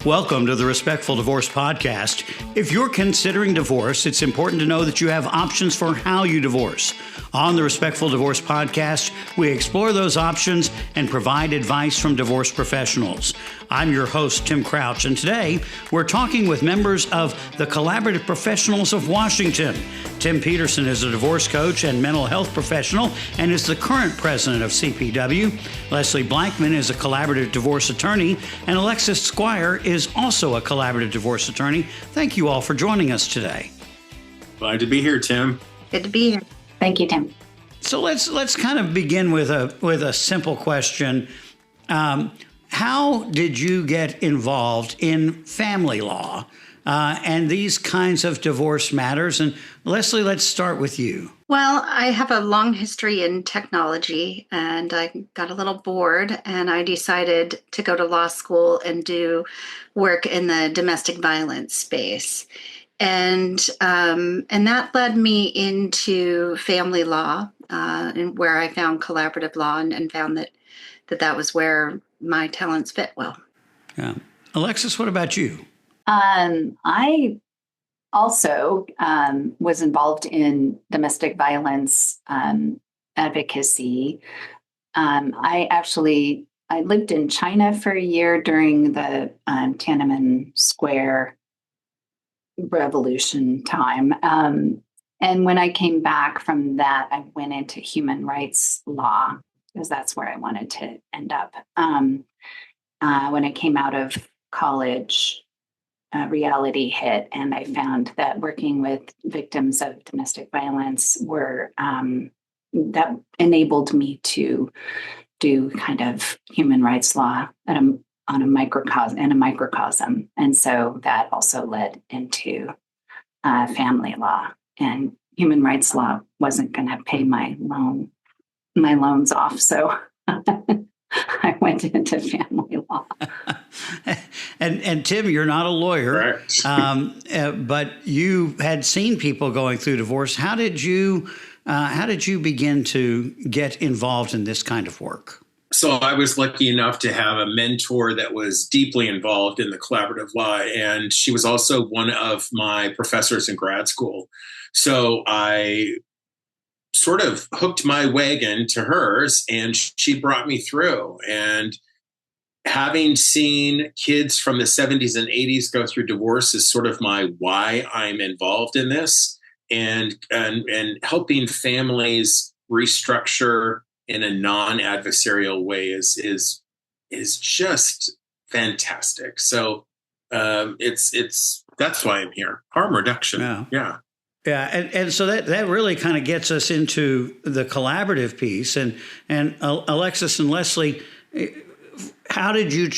Welcome to the Respectful Divorce Podcast. If you're considering divorce, it's important to know that you have options for how you divorce. On the Respectful Divorce Podcast, we explore those options and provide advice from divorce professionals. I'm your host, Tim Crouch, and today we're talking with members of the Collaborative Professionals of Washington. Tim Peterson is a divorce coach and mental health professional and is the current president of CPW. Leslie Blankman is a collaborative divorce attorney, and Alexis Squier is also a collaborative divorce attorney. Thank you all for joining us today. Glad to be here, Tim. Good to be here. Thank you, Tim. So let's kind of begin with a simple question. How did you get involved in family law and these kinds of divorce matters? And Leslie, let's start with you. Well, I have a long history in technology, and I got a little bored, and I decided to go to law school and do work in the domestic violence space. And that led me into family law, and where I found collaborative law and found that was where my talents fit well. Yeah. Alexis, what about you? I also was involved in domestic violence advocacy. I lived in China for a year during the Tiananmen Square revolution time. And when I came back from that, I went into human rights law because that's where I wanted to end up. When I came out of college, reality hit, and I found that working with victims of domestic violence that enabled me to do kind of human rights law on a microcosm. And so that also led into family law, and human rights law wasn't going to pay my loans off. So I went into family law. And Tim, you're not a lawyer, but you had seen people going through divorce. How did you begin to get involved in this kind of work? So I was lucky enough to have a mentor that was deeply involved in the collaborative law, and she was also one of my professors in grad school. So I sort of hooked my wagon to hers, and she brought me through. And having seen kids from the 70s and 80s go through divorce is sort of my why I'm involved in this, and helping families restructure in a non-adversarial way is just fantastic. So that's why I'm here. Harm reduction. Yeah. And so that really kind of gets us into the collaborative piece. And Alexis and Leslie, how did you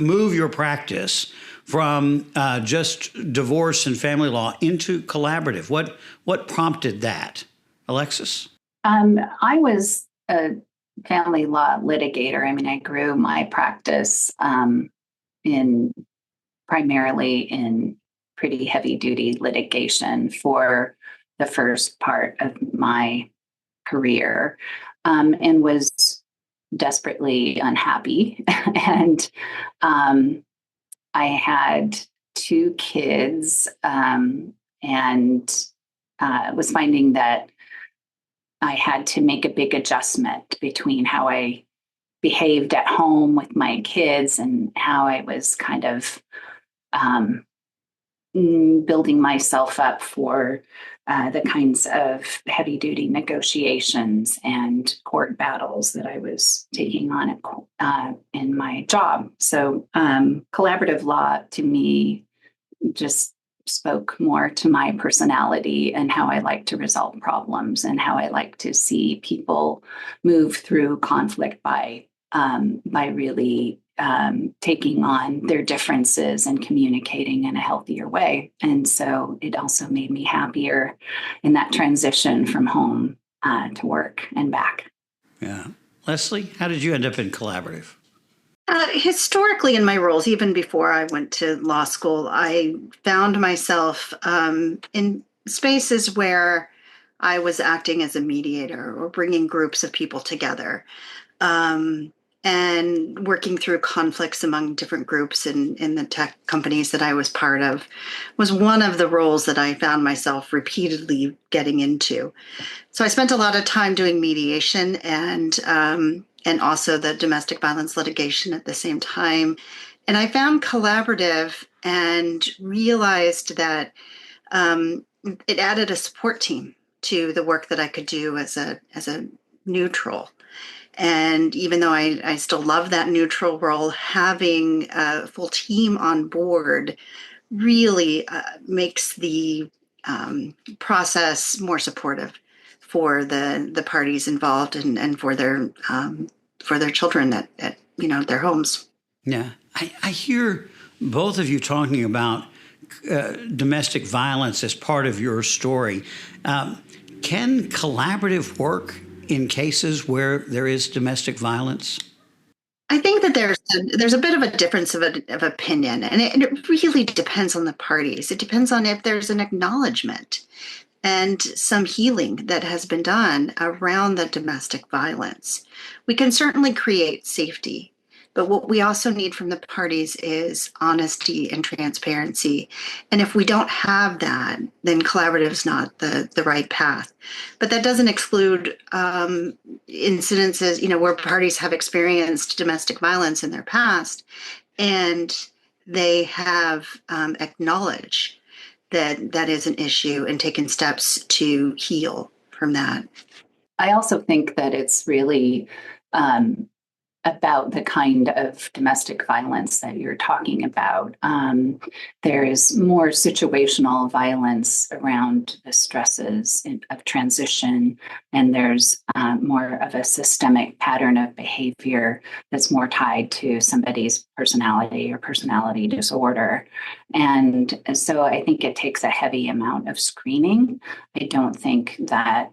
move your practice from just divorce and family law into collaborative? What prompted that, Alexis? I was a family law litigator. I mean, I grew my practice primarily in pretty heavy duty litigation for the first part of my career, and was desperately unhappy. And I had 2 kids, and was finding that I had to make a big adjustment between how I behaved at home with my kids and how I was kind of building myself up for the kinds of heavy duty negotiations and court battles that I was taking on in my job. So collaborative law to me just spoke more to my personality and how I like to resolve problems and how I like to see people move through conflict by really taking on their differences and communicating in a healthier way. And so it also made me happier in that transition from home to work and back. Yeah. Leslie, how did you end up in collaborative? Historically, in my roles, even before I went to law school, I found myself in spaces where I was acting as a mediator or bringing groups of people together. and working through conflicts among different groups in the tech companies that I was part of was one of the roles that I found myself repeatedly getting into. So I spent a lot of time doing mediation and also the domestic violence litigation at the same time. And I found collaborative and realized that it added a support team to the work that I could do as a neutral. And even though I still love that neutral role, having a full team on board really makes the process more supportive for the parties involved and for their children at their homes. Yeah, I hear both of you talking about domestic violence as part of your story. Can collaborative work in cases where there is domestic violence? I think that there's a bit of a difference of opinion, and it really depends on the parties. It depends on if there's an acknowledgement and some healing that has been done around the domestic violence. We can certainly create safety, but what we also need from the parties is honesty and transparency. And if we don't have that, then collaborative is not the right path. But that doesn't exclude incidences, where parties have experienced domestic violence in their past, and they have acknowledged that that is an issue and taken steps to heal from that. I also think that it's really about the kind of domestic violence that you're talking about. There is more situational violence around the stresses of transition, and there's more of a systemic pattern of behavior that's more tied to somebody's personality or personality disorder. And so I think it takes a heavy amount of screening. I don't think that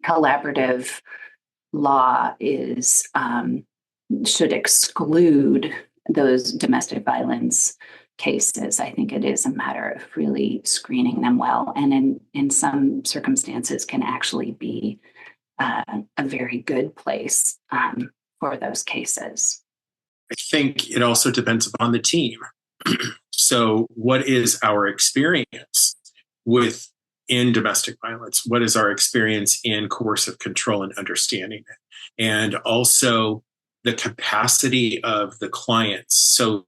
collaborative law should exclude those domestic violence cases. I think it is a matter of really screening them well, and in some circumstances can actually be a very good place for those cases. I think it also depends upon the team. So what is our experience in domestic violence? What is our experience in coercive control and understanding it? And also the capacity of the clients. So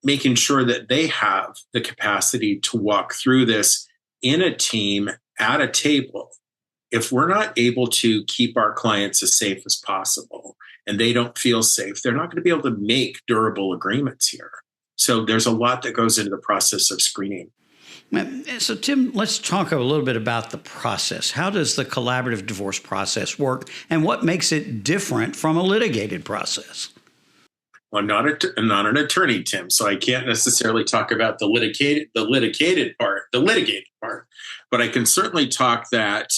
making sure that they have the capacity to walk through this in a team at a table. If we're not able to keep our clients as safe as possible and they don't feel safe, they're not going to be able to make durable agreements here. So there's a lot that goes into the process of screening. So, Tim, let's talk a little bit about the process. How does the collaborative divorce process work, and what makes it different from a litigated process? Well, I'm not an attorney, Tim, so I can't necessarily talk about the litigated part, but I can certainly talk that,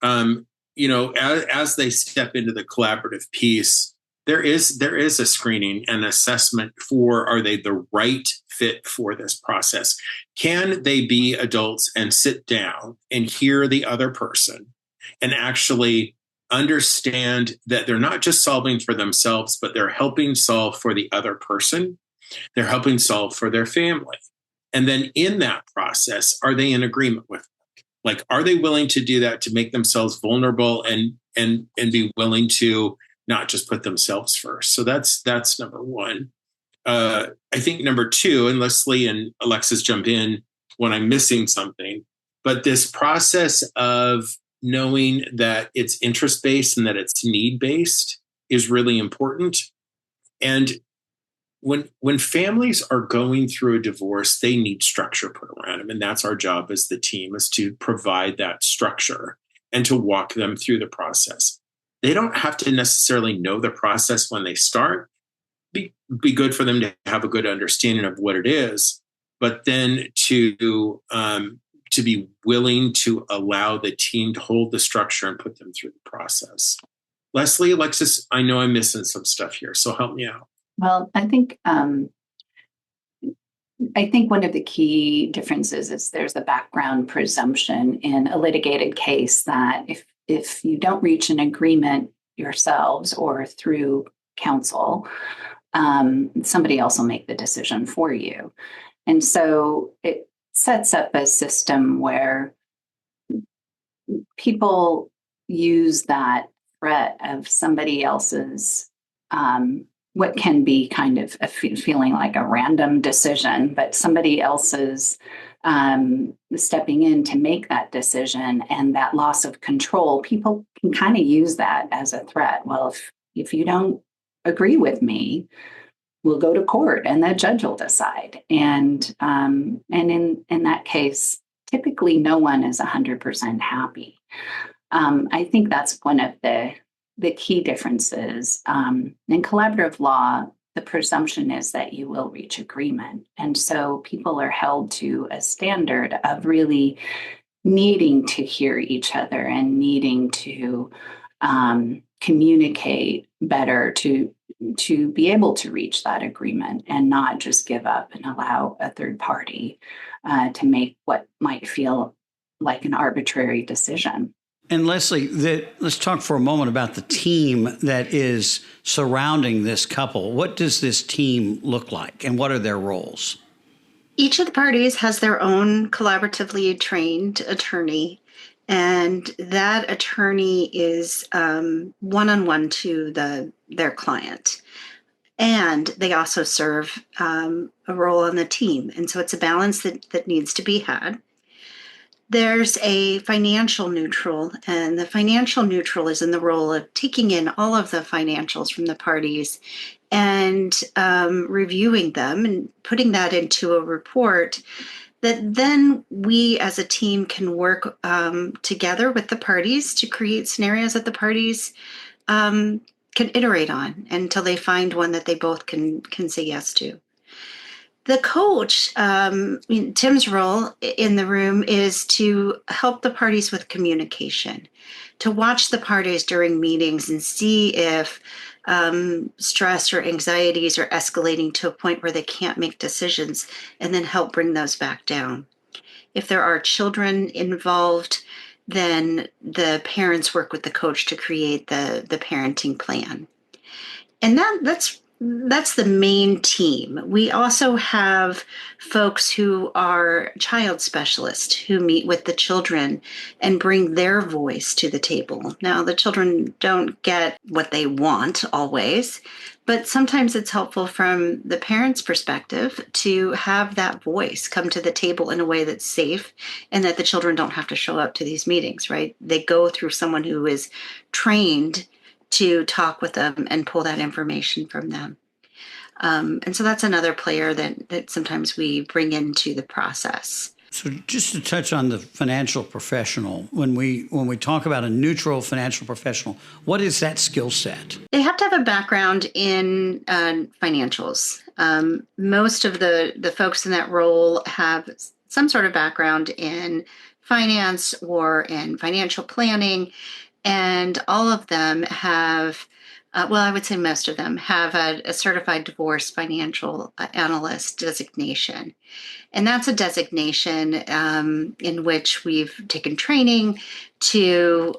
as they step into the collaborative piece, there is a screening and assessment for, are they the right fit for this process? Can they be adults and sit down and hear the other person and actually understand that they're not just solving for themselves, but they're helping solve for the other person. They're helping solve for their family. And then in that process, are they in agreement with it? Like, are they willing to do that, to make themselves vulnerable and be willing to not just put themselves first? So that's number one. I think number two, and Leslie and Alexis jump in when I'm missing something, but this process of knowing that it's interest-based and that it's need-based is really important. And when families are going through a divorce, they need structure put around them. And that's our job as the team, is to provide that structure and to walk them through the process. They don't have to necessarily know the process when they start. Be good for them to have a good understanding of what it is, but then to be willing to allow the team to hold the structure and put them through the process. Leslie, Alexis, I know I'm missing some stuff here, so help me out. Well, I think one of the key differences is there's a background presumption in a litigated case that if you don't reach an agreement yourselves or through counsel, somebody else will make the decision for you. And so it sets up a system where people use that threat of somebody else's, what can be kind of feeling like a random decision, but somebody else's stepping in to make that decision, and that loss of control, people can kind of use that as a threat. Well, if you don't agree with me, we'll go to court and the judge will decide. And in that case, typically no one is 100% happy. I think that's one of the key differences. In collaborative law, the presumption is that you will reach agreement. And so people are held to a standard of really needing to hear each other and needing to communicate better to be able to reach that agreement and not just give up and allow a third party to make what might feel like an arbitrary decision. And Leslie, let's talk for a moment about the team that is surrounding this couple. What does this team look like, and what are their roles? Each of the parties has their own collaboratively trained attorney, and that attorney is one-on-one to their client. And they also serve a role on the team. And so it's a balance that needs to be had. There's a financial neutral, and the financial neutral is in the role of taking in all of the financials from the parties and reviewing them and putting that into a report that then we as a team can work together with the parties to create scenarios that the parties can iterate on until they find one that they both can say yes to. The coach, Tim's role in the room is to help the parties with communication, to watch the parties during meetings and see if stress or anxieties are escalating to a point where they can't make decisions, and then help bring those back down. If there are children involved, then the parents work with the coach to create the parenting plan. And that's the main team. We also have folks who are child specialists who meet with the children and bring their voice to the table. Now, the children don't get what they want always, but sometimes it's helpful from the parents' perspective to have that voice come to the table in a way that's safe and that the children don't have to show up to these meetings, right? They go through someone who is trained to talk with them and pull that information from them. And so that's another player that sometimes we bring into the process. So just to touch on the financial professional, when we talk about a neutral financial professional, what is that skill set? They have to have a background in financials. Most of the folks in that role have some sort of background in finance or in financial planning, and all of them have, I would say most of them have a certified divorce financial analyst designation. And that's a designation in which we've taken training to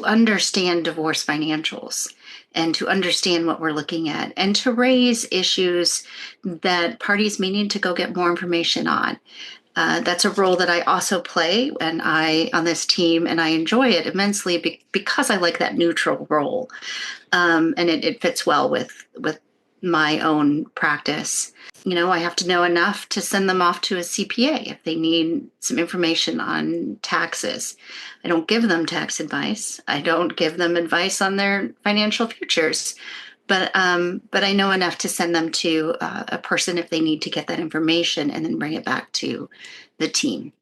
understand divorce financials and to understand what we're looking at and to raise issues that parties may need to go get more information on. That's a role that I also play on this team, and I enjoy it immensely because I like that neutral role, and it fits well with my own practice. I have to know enough to send them off to a CPA if they need some information on taxes. I don't give them tax advice. I don't give them advice on their financial futures. But I know enough to send them to a person if they need to get that information and then bring it back to the team.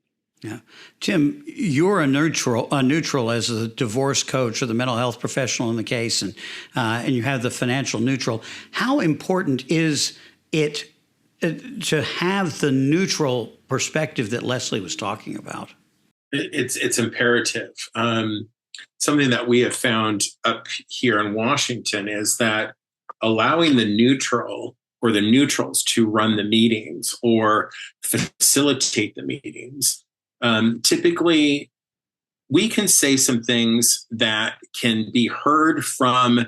Yeah. Tim, you're a neutral as a divorce coach or the mental health professional in the case, and you have the financial neutral. How important is it to have the neutral perspective that Leslie was talking about? It's imperative. Something that we have found up here in Washington is that allowing the neutral or the neutrals to run the meetings or facilitate the meetings typically we can say some things that can be heard from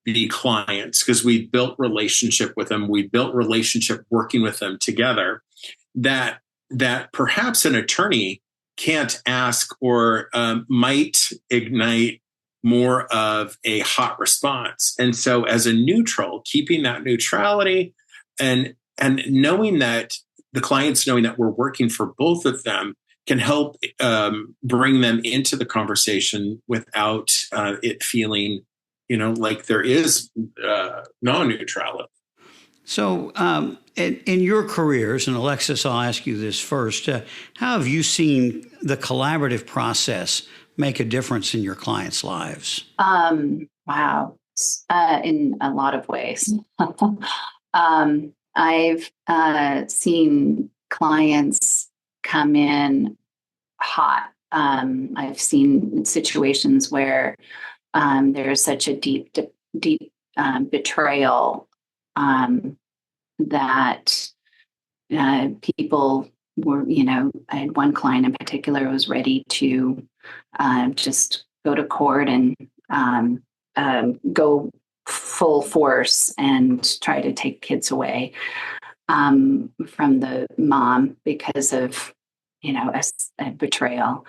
the clients because we built relationship with them. We built relationship working with them together that perhaps an attorney can't ask or might ignite more of a hot response. And so as a neutral, keeping that neutrality and knowing that the clients knowing that we're working for both of them can help bring them into the conversation without it feeling, like there is non-neutrality. So in your careers, and Alexis, I'll ask you this first, how have you seen the collaborative process make a difference in your clients' lives? Wow. In a lot of ways. I've seen clients come in hot. I've seen situations where there's such a deep betrayal that people were, I had one client in particular who was ready to just go to court and go full force and try to take kids away from the mom because of, a betrayal.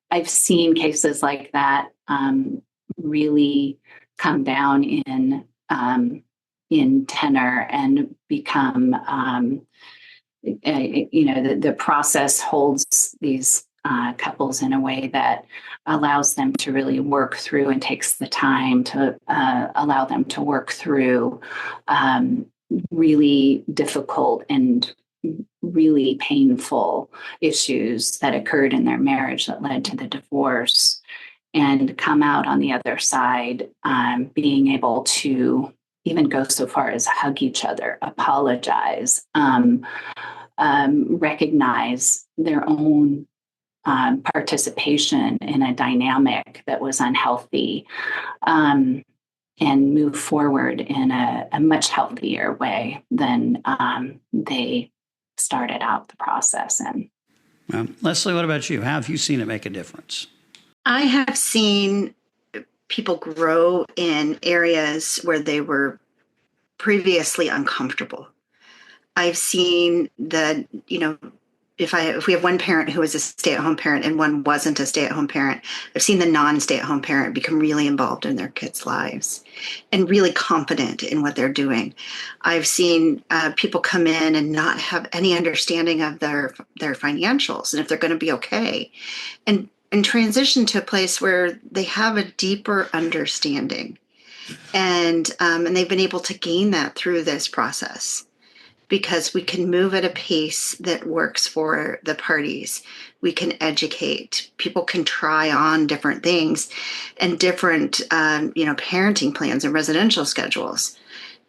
I've seen cases like that really come down in tenor and become, the process holds these couples in a way that allows them to really work through and takes the time to allow them to work through really difficult and really painful issues that occurred in their marriage that led to the divorce, and come out on the other side being able to even go so far as hug each other, apologize, recognize their own participation in a dynamic that was unhealthy, and move forward in a much healthier way than they started out the process in. Leslie, what about you? How have you seen it make a difference? I have seen people grow in areas where they were previously uncomfortable. I've seen that, if we have one parent who is a stay-at-home parent and one wasn't a stay-at-home parent, I've seen the non-stay-at-home parent become really involved in their kids' lives and really confident in what they're doing. I've seen people come in and not have any understanding of their financials and if they're going to be okay, and transition to a place where they have a deeper understanding, and they've been able to gain that through this process. Because we can move at a pace that works for the parties. We can educate. People can try on different things and different, parenting plans and residential schedules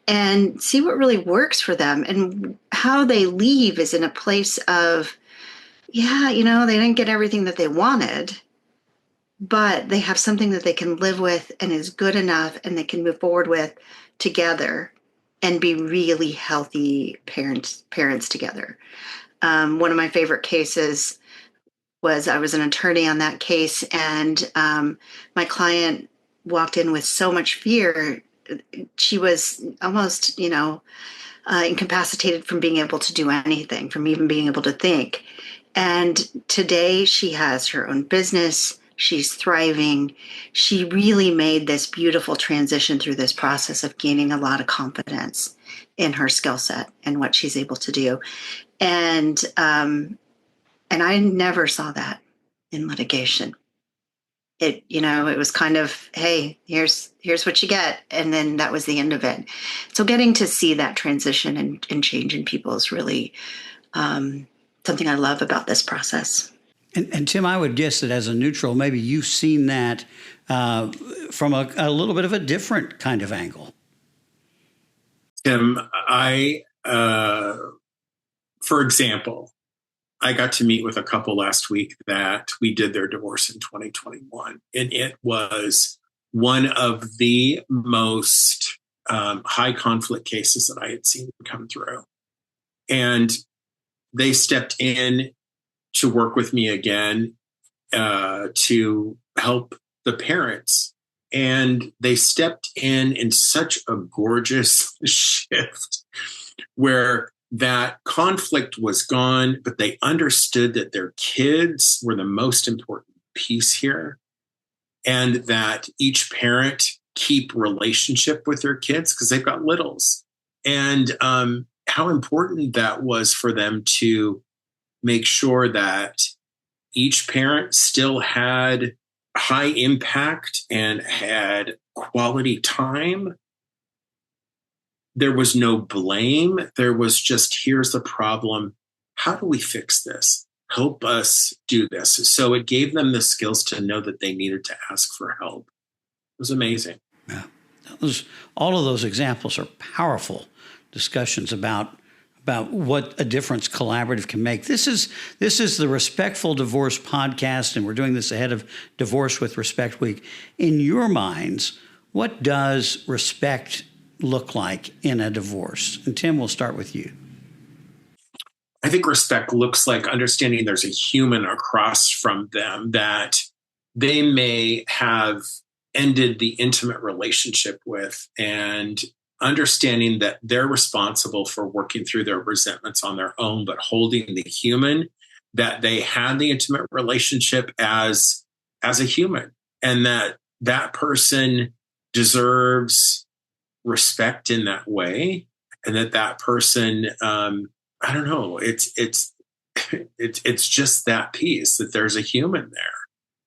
and see what really works for them. And how they leave is in a place of, they didn't get everything that they wanted, but they have something that they can live with and is good enough and they can move forward with together and be really healthy parents together. One of my favorite cases was I was an attorney on that case, and my client walked in with so much fear. She was almost, incapacitated from being able to do anything, from even being able to think. And today she has her own business. She's thriving. She really made this beautiful transition through this process of gaining a lot of confidence in her skill set and what she's able to do. And I never saw that in litigation. It was kind of, hey, here's what you get. And then that was the end of it. So getting to see that transition and change in people is really something I love about this process. And Tim, I would guess that as a neutral, maybe you've seen that from a little bit of a different kind of angle. Tim, for example, I got to meet with a couple last week that we did their divorce in 2021. And it was one of the most high conflict cases that I had seen come through. And they stepped in to work with me again to help the parents. And they stepped in such a gorgeous shift where that conflict was gone, but they understood that their kids were the most important piece here, and that each parent keep relationship with their kids because they've got littles, and how important that was for them to make sure that each parent still had high impact and had quality time. There was no blame. There was just, here's the problem. How do we fix this? Help us do this. So it gave them the skills to know that they needed to ask for help. It was amazing. Yeah. All of those examples are powerful discussions about what a difference collaborative can make. This is the Respectful Divorce podcast, and we're doing this ahead of Divorce with Respect Week. In your minds, what does respect look like in a divorce? And Tim, we'll start with you. I think respect looks like understanding there's a human across from them that they may have ended the intimate relationship with, and understanding that they're responsible for working through their resentments on their own, but holding the human, that they had the intimate relationship as a human, and that person deserves respect in that way, and that person, I don't know, it's just that piece, that there's a human there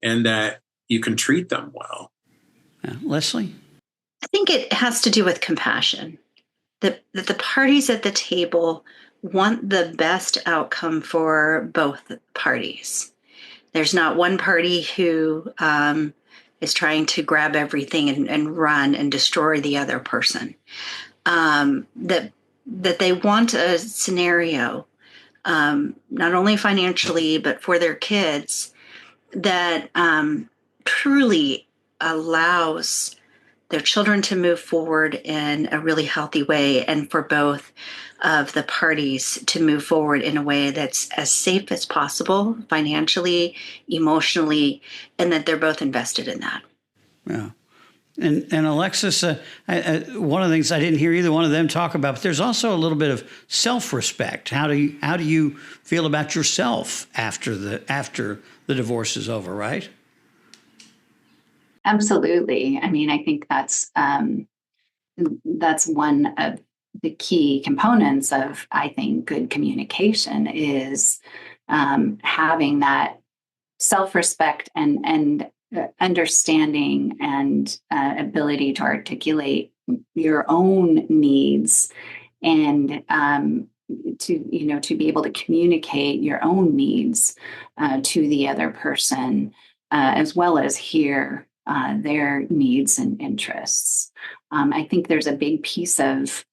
and that you can treat them well. Leslie? I think it has to do with compassion. That the parties at the table want the best outcome for both parties. There's not one party who is trying to grab everything and run and destroy the other person. That they want a scenario, not only financially, but for their kids, that truly allows their children to move forward in a really healthy way, and for both of the parties to move forward in a way that's as safe as possible, financially, emotionally, and that they're both invested in that. Yeah. And Alexis, one of the things I didn't hear either one of them talk about, but there's also a little bit of self-respect. How do you feel about yourself after the divorce is over, right? Absolutely. I mean, I think that's one of the key components of, I think, good communication is having that self-respect and understanding and ability to articulate your own needs, and to be able to communicate your own needs to the other person, as well as hear their needs and interests. I think there's a big piece of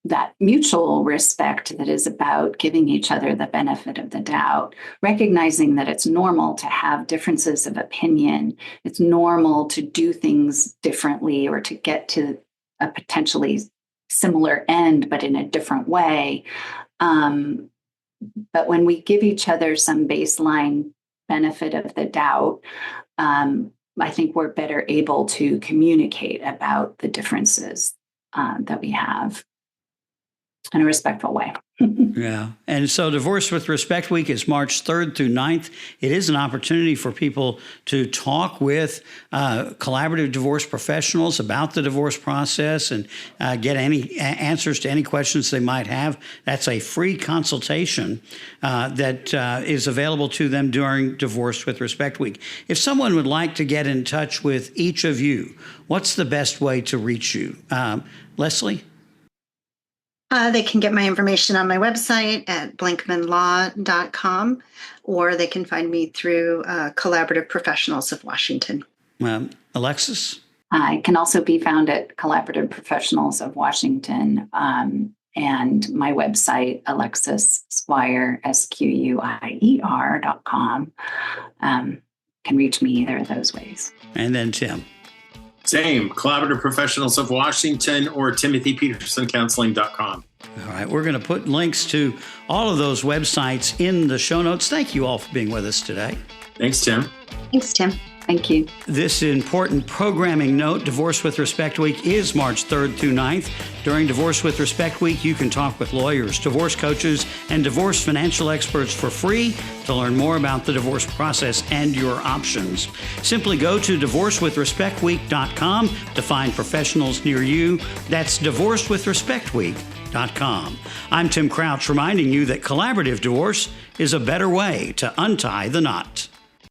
that mutual respect that is about giving each other the benefit of the doubt, recognizing that it's normal to have differences of opinion. It's normal to do things differently or to get to a potentially similar end, but in a different way. But when we give each other some baseline benefit of the doubt, I think we're better able to communicate about the differences that we have in a respectful way. Yeah. And so Divorce with Respect Week is March 3rd through 9th. It is an opportunity for people to talk with collaborative divorce professionals about the divorce process and get any answers to any questions they might have. That's a free consultation that is available to them during Divorce with Respect Week. If someone would like to get in touch with each of you, what's the best way to reach you? Leslie? They can get my information on my website at blankmanlaw.com, or they can find me through Collaborative Professionals of Washington. Alexis? I can also be found at Collaborative Professionals of Washington, and my website, Alexis Squier, SQUIER.com. Can reach me either of those ways. And then Tim? Same, Collaborative Professionals of Washington or TimothyPetersonCounseling.com. All right, we're going to put links to all of those websites in the show notes. Thank you all for being with us today. Thanks, Tim. Thanks, Tim. Thank you. This important programming note, Divorce with Respect Week is March 3rd through 9th. During Divorce with Respect Week, you can talk with lawyers, divorce coaches, and divorce financial experts for free to learn more about the divorce process and your options. Simply go to divorcewithrespectweek.com to find professionals near you. That's divorcewithrespectweek.com. I'm Tim Crouch, reminding you that collaborative divorce is a better way to untie the knot.